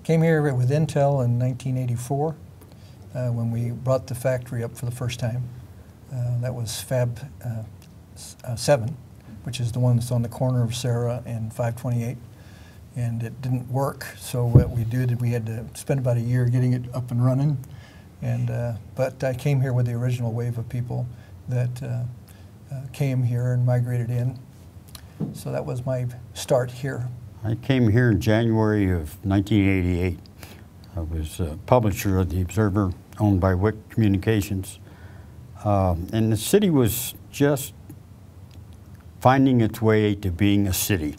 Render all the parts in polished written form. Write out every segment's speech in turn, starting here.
Came here with Intel in 1984 when we brought the factory up for the first time. That was Fab 7, which is the one that's on the corner of Sarah and 528. And it didn't work, so what we did, we had to spend about a year getting it up and running. And but I came here with the original wave of people that came here and migrated in. So that was my start here. I came here in January of 1988. I was a publisher of the Observer, owned by Wick Communications. And the city was just finding its way to being a city.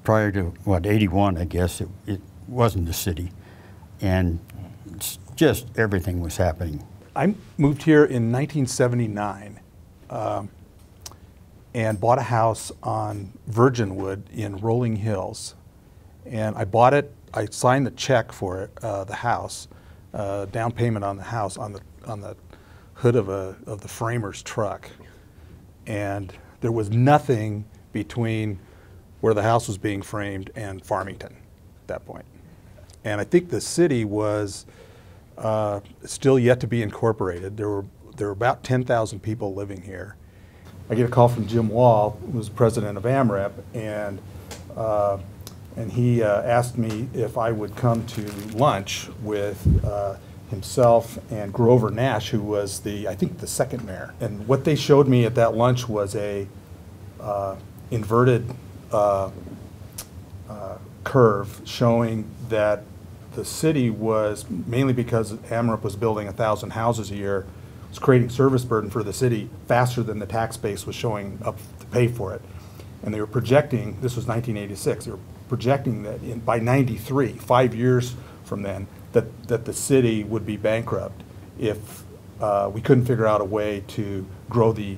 Prior to, what, 81, I guess, it wasn't a city. And it's just everything was happening. I moved here in 1979 and bought a house on Virginwood in Rolling Hills. And I bought it, I signed the check for it, the house, down payment on the house, on the hood of the framer's truck. And there was nothing between where the house was being framed and Farmington at that point. And I think the city was still yet to be incorporated. There were about 10,000 people living here. I get a call from Jim Wall, who was president of AMREP, and he asked me if I would come to lunch with himself and Grover Nash, who was I think the second mayor. And what they showed me at that lunch was a inverted curve showing that the city was, mainly because AMREP was building 1,000 houses a year, was creating service burden for the city faster than the tax base was showing up to pay for it. And they were projecting, this was 1986, they were projecting that by 93, 5 years from then, that the city would be bankrupt if we couldn't figure out a way to grow the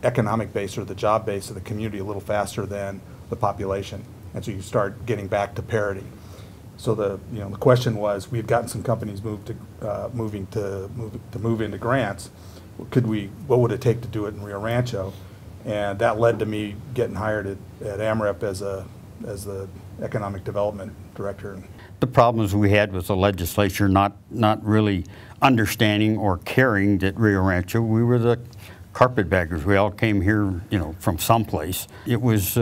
economic base or the job base of the community a little faster than the population. And so you start getting back to parity. So the question was, we had gotten some companies move into grants. What would it take to do it in RioRancho? And that led to me getting hired at AMREP as the economic development director. The problems we had was the legislature not really understanding or caring that RioRancho, we were the carpetbaggers. We all came here, from someplace. It was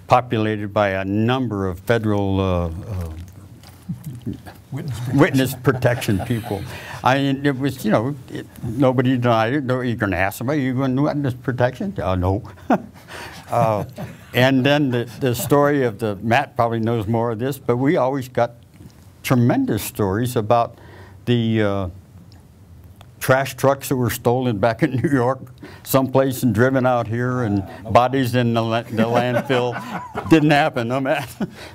populated by a number of federal witness protection people. It was, nobody denied it. You're going to ask somebody, you going to witness protection? No. And then the story of Matt probably knows more of this, but we always got tremendous stories about the trash trucks that were stolen back in New York, someplace, and driven out here, and bodies in the landfill. Didn't happen, no, Matt?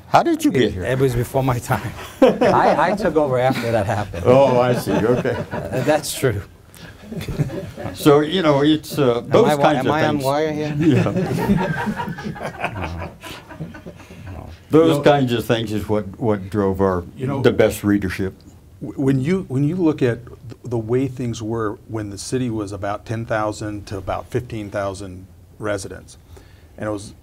How did you get here? It was before my time. I took over after that happened. Oh, I see. Okay. That's true. So, it's those kinds of things. Am I on wire here? Yeah. Those kinds of things is what drove the best readership. When you look at the way things were when the city was about 10,000 to about 15,000 residents, and it was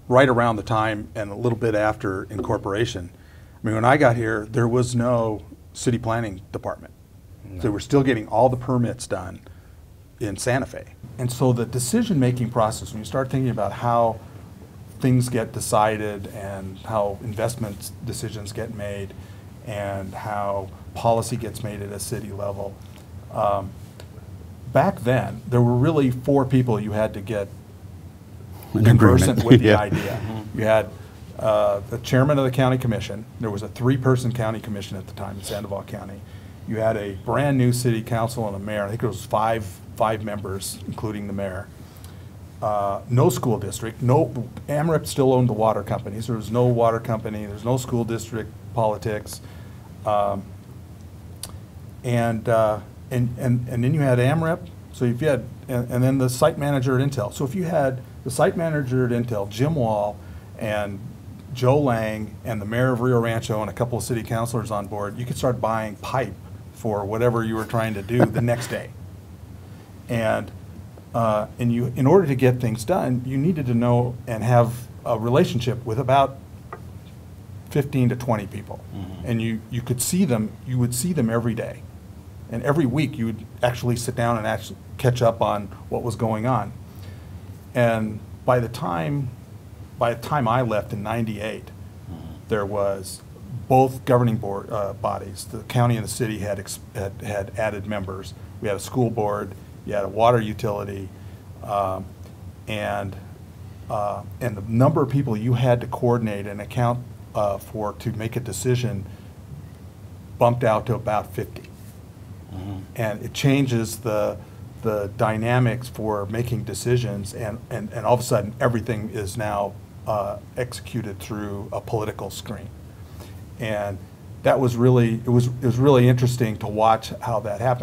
right around the time and a little bit after incorporation. I mean, when I got here, there was no city planning department. No. They were still getting all the permits done in Santa Fe. And so the decision-making process, when you start thinking about how things get decided and how investment decisions get made and how policy gets made at a city level, back then, there were really 4 people you had to get conversant with the idea. You had the chairman of the county commission. There was a 3-person county commission at the time in Sandoval County. You had a brand new city council and a mayor. I think it was five members, including the mayor. No school district. AMREP still owned the water companies. There was no water company. There's no school district politics. And then you had AMREP. So if you had, and then the site manager at Intel. So if you had the site manager at Intel, Jim Wall, and Joe Lang, and the mayor of RioRancho, and a couple of city councilors on board, you could start buying pipe for whatever you were trying to do the next day. And in order to get things done, you needed to know and have a relationship with about 15 to 20 people. And you could see them, you would see them every day. And every week you would actually sit down and actually catch up on what was going on. And by the time I left in '98, there was both governing board bodies, the county and the city had added members. We had a school board, you had a water utility, and the number of people you had to coordinate and account for to make a decision bumped out to about 50. And it changes the dynamics for making decisions, and all of a sudden everything is now executed through a political screen. And that was really, it was really interesting to watch how that happened.